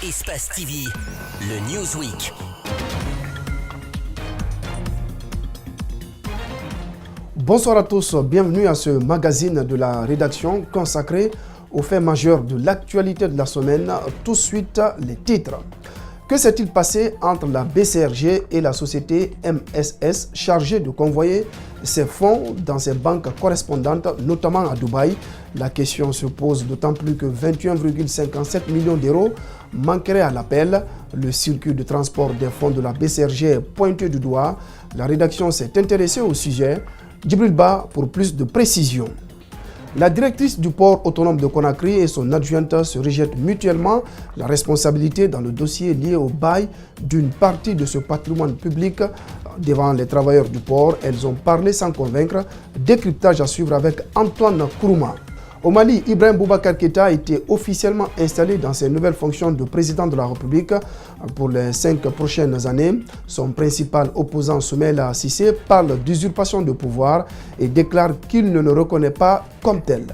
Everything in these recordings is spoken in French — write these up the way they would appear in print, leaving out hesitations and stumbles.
Espace TV, le Newsweek. Bonsoir à tous, bienvenue à ce magazine de la rédaction consacré aux faits majeurs de l'actualité de la semaine. Tout de suite, les titres. Que s'est-il passé entre la BCRG et la société MSS chargée de convoyer ces fonds dans ses banques correspondantes, notamment à Dubaï? La question se pose d'autant plus que 21,57 millions d'euros manqueraient à l'appel. Le circuit de transport des fonds de la BCRG est pointé du doigt. La rédaction s'est intéressée au sujet. Djibril Ba pour plus de précision. La directrice du port autonome de Conakry et son adjointe se rejettent mutuellement la responsabilité dans le dossier lié au bail d'une partie de ce patrimoine public. Devant les travailleurs du port, elles ont parlé sans convaincre. Décryptage à suivre avec Antoine Kourouma. Au Mali, Ibrahim Boubacar Keïta a été officiellement installé dans ses nouvelles fonctions de président de la République pour les 5 prochaines années. Son principal opposant, Soumaïla Cissé, parle d'usurpation de pouvoir et déclare qu'il ne le reconnaît pas comme tel.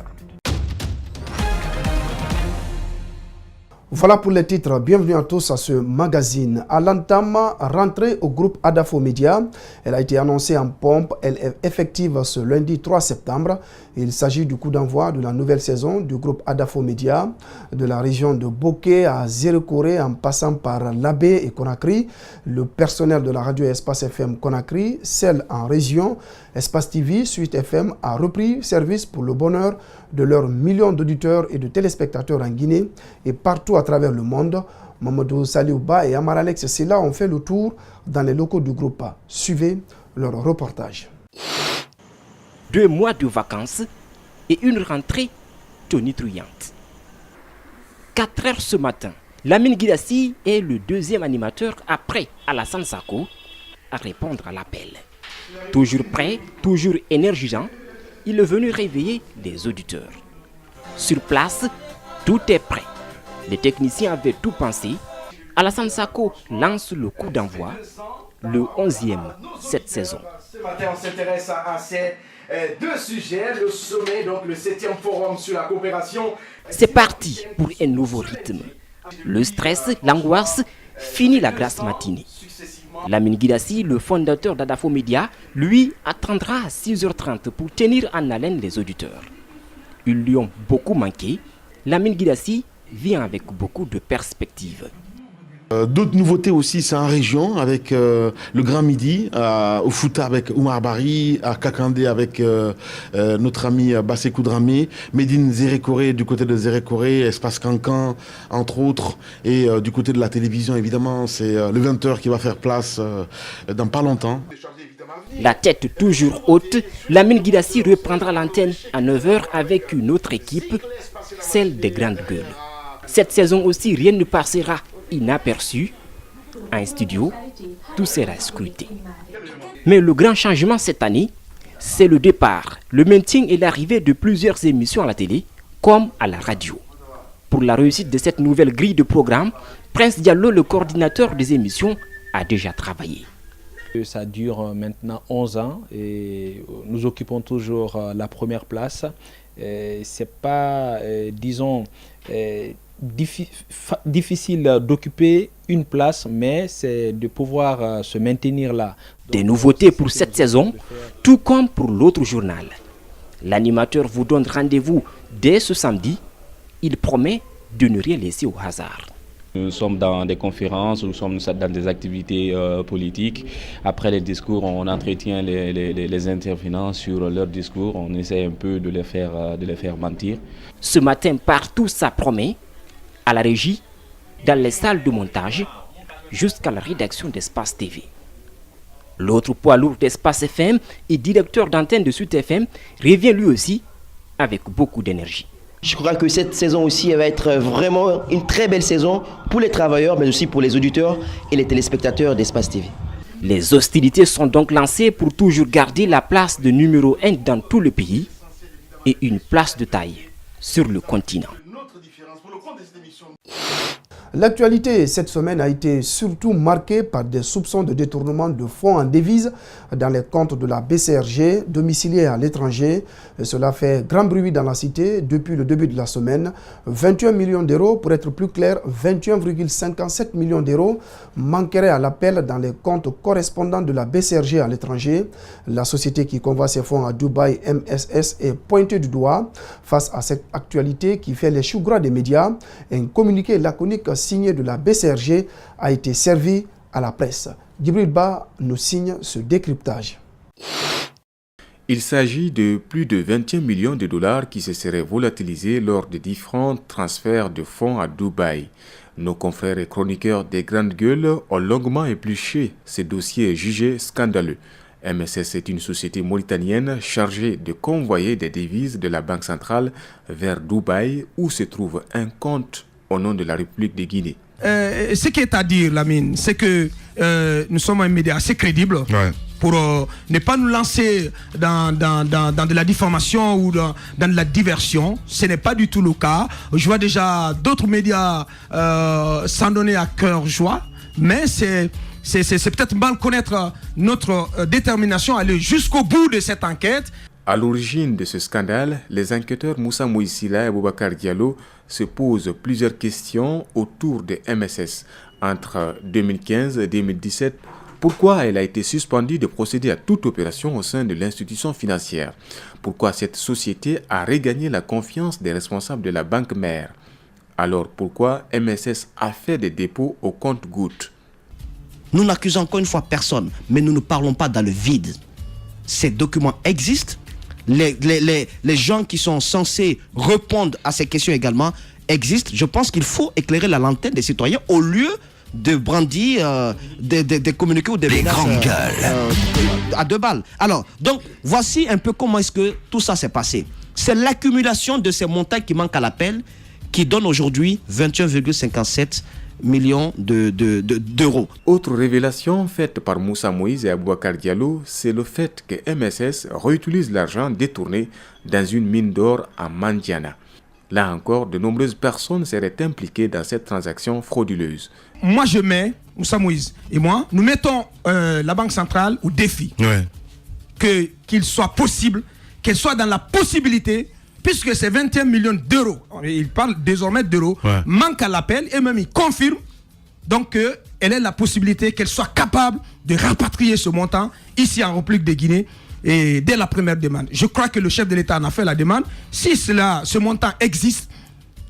Voilà pour les titres. Bienvenue à tous à ce magazine. À l'entame, rentrée au groupe Adafo Media. Elle a été annoncée en pompe. Elle est effective ce lundi 3 septembre. Il s'agit du coup d'envoi de la nouvelle saison du groupe Adafo Media, de la région de Boké à Zérekoré en passant par Labé et Conakry. Le personnel de la radio Espace FM Conakry, celle en région, Espace TV, Suite FM, a repris service pour le bonheur de leurs millions d'auditeurs et de téléspectateurs en Guinée et partout à travers le monde. Mamadou Saliouba et Amar Alex Silla ont fait le tour dans les locaux du groupe. Suivez leur reportage. 2 mois de vacances et une rentrée tonitruante. 4 heures ce matin, Lamine Guidassi est le deuxième animateur après Alassane Sako à répondre à l'appel. Toujours prêt, toujours énergisant, il est venu réveiller les auditeurs. Sur place, tout est prêt. Les techniciens avaient tout pensé. Alassane Sako lance le coup d'envoi, le 11e cette saison. Ce matin, on s'intéresse à ces deux sujets, le sommet, donc le 7e forum sur la coopération. C'est parti pour un nouveau rythme. Le stress, l'angoisse, finit la grasse matinée. Lamine Guidassi, le fondateur d'Adafo Media, lui attendra à 6h30 pour tenir en haleine les auditeurs. Ils lui ont beaucoup manqué. Lamine Guidassi vient avec beaucoup de perspectives. D'autres nouveautés aussi, c'est en région avec le Grand Midi, au Fouta avec Oumar Bari, à Kakandé avec notre ami Bassekou Dramé, Médine Zérekoré du côté de Zérekoré, Espace Cancan entre autres, et du côté de la télévision évidemment, c'est le 20h qui va faire place dans pas longtemps. La tête toujours haute, Lamine Guidassi reprendra l'antenne à 9h avec une autre équipe, celle des Grandes Gueules. Cette saison aussi, rien ne passera inaperçu. En studio, tout sera scruté. Mais le grand changement cette année, c'est le départ, le maintien et l'arrivée de plusieurs émissions à la télé comme à la radio. Pour la réussite de cette nouvelle grille de programme, Prince Diallo, le coordinateur des émissions, a déjà travaillé. Ça dure maintenant 11 ans et nous occupons toujours la première place. C'est pas, disons, difficile d'occuper une place, mais c'est de pouvoir se maintenir là. Des nouveautés pour cette saison, tout comme pour l'autre journal. L'animateur vous donne rendez-vous dès ce samedi. Il promet de ne rien laisser au hasard. Nous sommes dans des conférences, nous sommes dans des activités politiques. Après les discours, on entretient les intervenants sur leurs discours. On essaie un peu de les faire mentir. Ce matin, partout, ça promet. À la régie, dans les salles de montage, jusqu'à la rédaction d'Espace TV. L'autre poids lourd d'Espace FM et directeur d'antenne de Suite FM revient lui aussi avec beaucoup d'énergie. Je crois que cette saison aussi elle va être vraiment une très belle saison pour les travailleurs, mais aussi pour les auditeurs et les téléspectateurs d'Espace TV. Les hostilités sont donc lancées pour toujours garder la place de numéro 1 dans tout le pays et une place de taille sur le continent. L'actualité cette semaine a été surtout marquée par des soupçons de détournement de fonds en devises dans les comptes de la BCRG, domiciliés à l'étranger. Cela fait grand bruit dans la cité depuis le début de la semaine. 21 millions d'euros, pour être plus clair, 21,57 millions d'euros manqueraient à l'appel dans les comptes correspondants de la BCRG à l'étranger. La société qui convoie ses fonds à Dubaï, MSS, est pointée du doigt. Face à cette actualité qui fait les choux gras des médias, un communiqué laconique signé de la BCRG a été servi à la presse. Djibril Ba nous signe ce décryptage. Il s'agit de plus de 21 millions de dollars qui se seraient volatilisés lors de différents transferts de fonds à Dubaï. Nos confrères et chroniqueurs des grandes gueules ont longuement épluché ce dossier jugé scandaleux. MSS est une société mauritanienne chargée de convoyer des devises de la Banque centrale vers Dubaï où se trouve un compte au nom de la République de Guinée. Ce qui est à dire, Lamine, c'est que nous sommes un média assez crédible pour ne pas nous lancer dans de la diffamation ou dans de la diversion. Ce n'est pas du tout le cas. Je vois déjà d'autres médias s'en donner à cœur joie, mais c'est peut-être mal connaître notre détermination à aller jusqu'au bout de cette enquête. À l'origine de ce scandale, les enquêteurs Moussa Moïsila et Boubacar Diallo se posent plusieurs questions autour de MSS. Entre 2015 et 2017, pourquoi elle a été suspendue de procéder à toute opération au sein de l'institution financière? Pourquoi cette société a regagné la confiance des responsables de la banque mère? Alors pourquoi MSS a fait des dépôts au compte-gouttes? Nous n'accusons encore une fois personne, mais nous ne parlons pas dans le vide. Ces documents existent. Les gens qui sont censés répondre à ces questions également existent. Je pense qu'il faut éclairer la lanterne des citoyens au lieu de brandir des communiqués ou des grandes gueules à deux balles. Alors, donc, voici un peu comment est-ce que tout ça s'est passé. C'est l'accumulation de ces montants qui manquent à l'appel qui donne aujourd'hui 21,57 millions d'euros. Autre révélation faite par Moussa Moïse et Aboubacar Diallo, c'est le fait que MSS réutilise l'argent détourné dans une mine d'or à Mandiana. Là encore, de nombreuses personnes seraient impliquées dans cette transaction frauduleuse. Moi, je mets, Moussa Moïse et moi, nous mettons la Banque centrale au défi. Qu'il soit possible, qu'elle soit dans la possibilité, puisque ces 21 millions d'euros, il parle désormais d'euros, manquent à l'appel et même il confirme donc qu'elle ait la possibilité qu'elle soit capable de rapatrier ce montant ici en République de Guinée et dès la première demande. Je crois que le chef de l'État en a fait la demande. Si ce montant existe,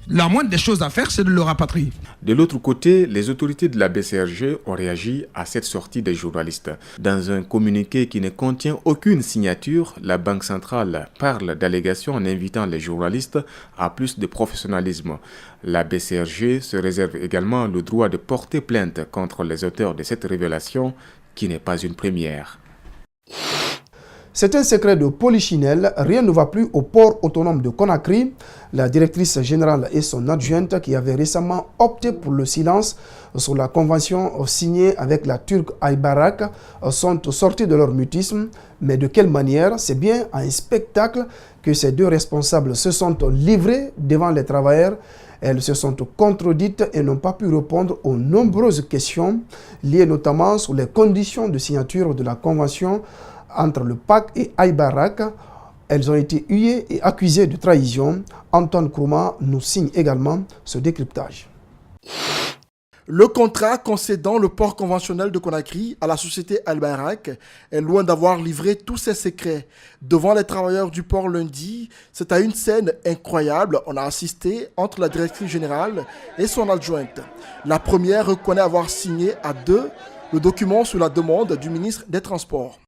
la moindre des choses à faire, c'est de le rapatrier. De l'autre côté, les autorités de la BCRG ont réagi à cette sortie des journalistes. Dans un communiqué qui ne contient aucune signature, la Banque centrale parle d'allégations en invitant les journalistes à plus de professionnalisme. La BCRG se réserve également le droit de porter plainte contre les auteurs de cette révélation, qui n'est pas une première. C'est un secret de polichinelle, rien ne va plus au port autonome de Conakry. La directrice générale et son adjointe qui avaient récemment opté pour le silence sur la convention signée avec la Turque Aybarak sont sortis de leur mutisme. Mais de quelle manière? C'est bien à un spectacle que ces deux responsables se sont livrés devant les travailleurs. Elles se sont contredites et n'ont pas pu répondre aux nombreuses questions liées notamment sur les conditions de signature de la convention entre le PAC et Aybarak. Elles ont été huées et accusées de trahison. Antoine Krouma nous signe également ce décryptage. Le contrat concédant le port conventionnel de Conakry à la société Aybarak est loin d'avoir livré tous ses secrets. Devant les travailleurs du port lundi, c'est à une scène incroyable. On a assisté entre la directrice générale et son adjointe. La première reconnaît avoir signé à deux le document sous la demande du ministre des Transports.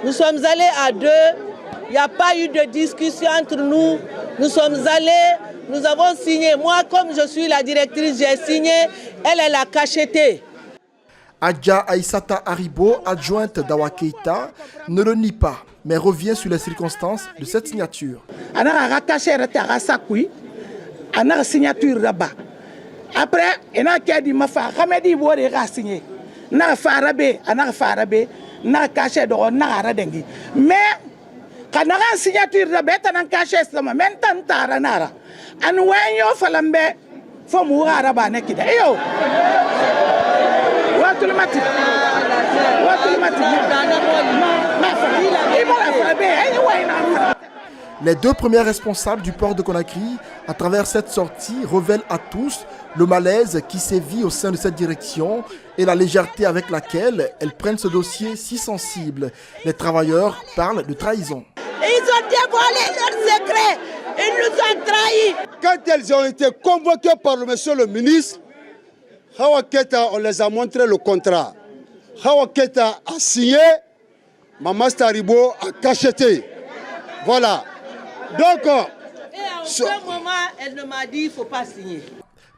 Nous sommes allés à deux, il n'y a pas eu de discussion entre nous. Nous sommes allés, nous avons signé. Moi, comme je suis la directrice, j'ai signé, elle a cacheté. Adja Aïssata Haribo, adjointe d'Awa Keïta, ne le nie pas, mais revient sur les circonstances de cette signature. On a caché la signature là-bas. Après, on a dit ma femme, Hamedi Boué a signé. On a fait n'a caché de on a radengi mais quand on a signature de bête on a caché ça maintenant taranara an wayo falambe Les deux premiers responsables du port de Conakry, à travers cette sortie, révèlent à tous le malaise qui sévit au sein de cette direction et la légèreté avec laquelle elles prennent ce dossier si sensible. Les travailleurs parlent de trahison. Ils ont dévoilé leurs secrets, ils nous ont trahis. Quand elles ont été convoquées par le monsieur le ministre, Hawa Keita, on les a montré le contrat. Hawa Keita a signé, Maman Staribo a cacheté. Voilà. Donc, et à aucun moment, elle ne m'a dit qu'il ne faut pas signer.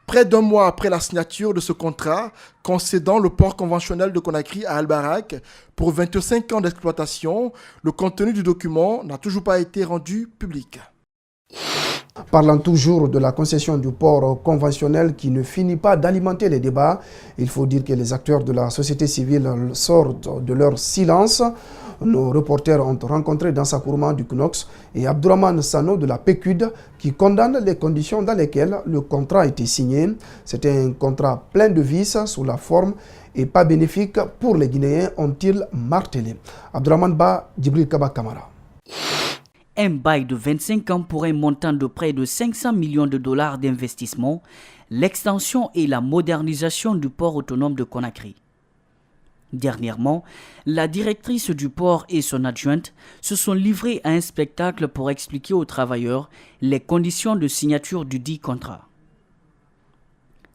Près d'un mois après la signature de ce contrat, concédant le port conventionnel de Conakry à Al-Barak pour 25 ans d'exploitation, le contenu du document n'a toujours pas été rendu public. Parlant toujours de la concession du port conventionnel qui ne finit pas d'alimenter les débats, il faut dire que les acteurs de la société civile sortent de leur silence. Nos reporters ont rencontré Dansa Kourma du CNOX et Abdourahmane Sano de la PECUD qui condamnent les conditions dans lesquelles le contrat a été signé. C'était un contrat plein de vices sous la forme et pas bénéfique pour les Guinéens, ont-ils martelé. Abdourahmane Ba, Djibril Kaba Kamara. Un bail de 25 ans pour un montant de près de 500 millions de dollars d'investissement, l'extension et la modernisation du port autonome de Conakry. Dernièrement, la directrice du port et son adjointe se sont livrés à un spectacle pour expliquer aux travailleurs les conditions de signature du dit contrat.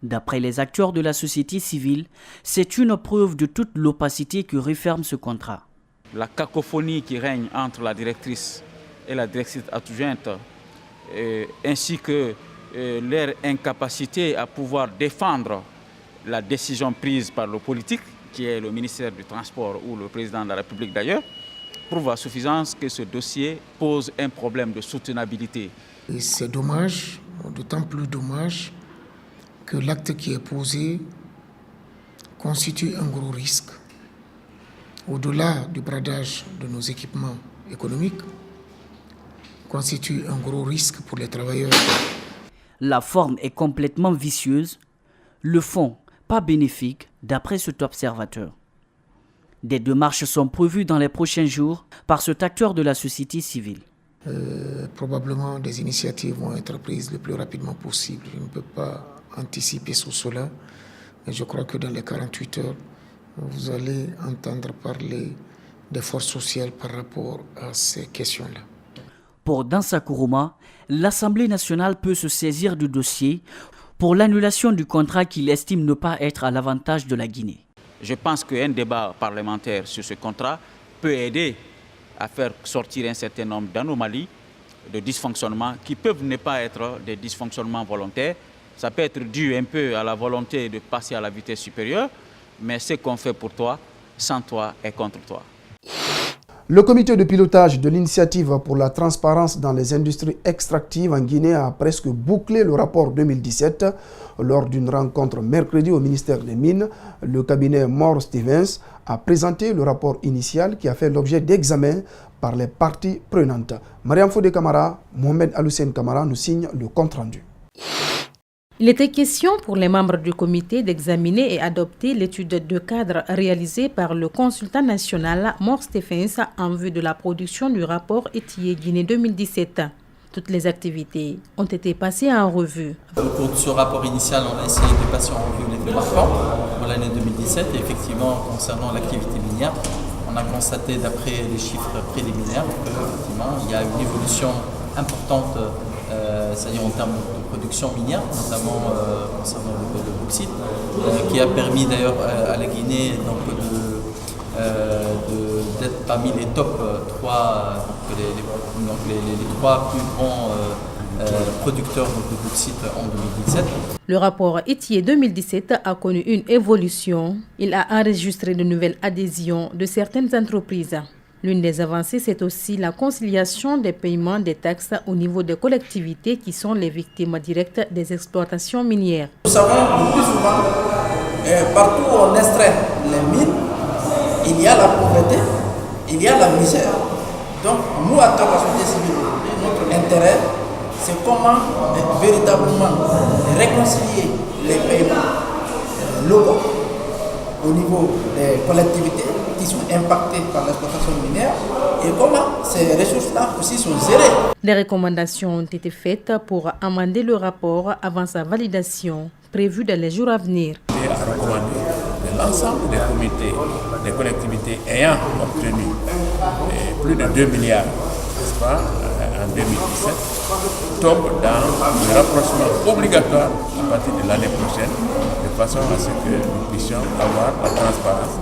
D'après les acteurs de la société civile, c'est une preuve de toute l'opacité que referme ce contrat. La cacophonie qui règne entre la directrice et la directrice adjointe, ainsi que leur incapacité à pouvoir défendre la décision prise par le politique, qui est le ministère du Transport ou le président de la République d'ailleurs, prouve à suffisance que ce dossier pose un problème de soutenabilité. C'est dommage, d'autant plus dommage que l'acte qui est posé constitue un gros risque. Au-delà du bradage de nos équipements économiques, constitue un gros risque pour les travailleurs. La forme est complètement vicieuse, le fond pas bénéfique d'après cet observateur. Des démarches sont prévues dans les prochains jours par cet acteur de la société civile. Probablement des initiatives vont être prises le plus rapidement possible. Je ne peux pas anticiper sur cela, mais je crois que dans les 48 heures, vous allez entendre parler des forces sociales par rapport à ces questions-là. Pour Dansa Kourma, l'Assemblée nationale peut se saisir du dossier pour l'annulation du contrat qu'il estime ne pas être à l'avantage de la Guinée. Je pense qu'un débat parlementaire sur ce contrat peut aider à faire sortir un certain nombre d'anomalies, de dysfonctionnements qui peuvent ne pas être des dysfonctionnements volontaires. Ça peut être dû un peu à la volonté de passer à la vitesse supérieure, mais ce qu'on fait pour toi, sans toi et contre toi. Le comité de pilotage de l'initiative pour la transparence dans les industries extractives en Guinée a presque bouclé le rapport 2017. Lors d'une rencontre mercredi au ministère des Mines, le cabinet Moore Stephens a présenté le rapport initial qui a fait l'objet d'examen par les parties prenantes. Mariam Fodé Kamara, Mohamed Aloussen Kamara nous signe le compte-rendu. Il était question pour les membres du comité d'examiner et adopter l'étude de cadre réalisée par le consultant national Moore Stephens en vue de la production du rapport étayé Guinée 2017. Toutes les activités ont été passées en revue. Au cours de ce rapport initial, on a essayé de passer en revue les faits marquants pour l'année 2017. Et effectivement, concernant l'activité minière, on a constaté d'après les chiffres préliminaires qu'il y a une évolution importante, c'est-à-dire en termes de production minière, notamment concernant le bauxite, qui a permis d'ailleurs à la Guinée d'être parmi les top 3, les 3 plus grands producteurs de bauxite en 2017. Le rapport étayé 2017 a connu une évolution. Il a enregistré de nouvelles adhésions de certaines entreprises. L'une des avancées, c'est aussi la conciliation des paiements des taxes au niveau des collectivités qui sont les victimes directes des exploitations minières. Nous savons le plus souvent, partout où on extrait les mines, il y a la pauvreté, il y a la misère. Donc nous, en tant que société civile, notre intérêt, c'est comment véritablement réconcilier les paiements locaux au niveau des collectivités qui sont impactées par l'exploitation minière et comment ces ressources-là aussi sont gérées. Des recommandations ont été faites pour amender le rapport avant sa validation, prévue dans les jours à venir. Il a recommandé que l'ensemble des comités, des collectivités ayant obtenu plus de 2 milliards, n'est-ce pas, en 2017, tombent dans le rapprochement obligatoire à partir de l'année prochaine, de façon à ce que nous puissions avoir la transparence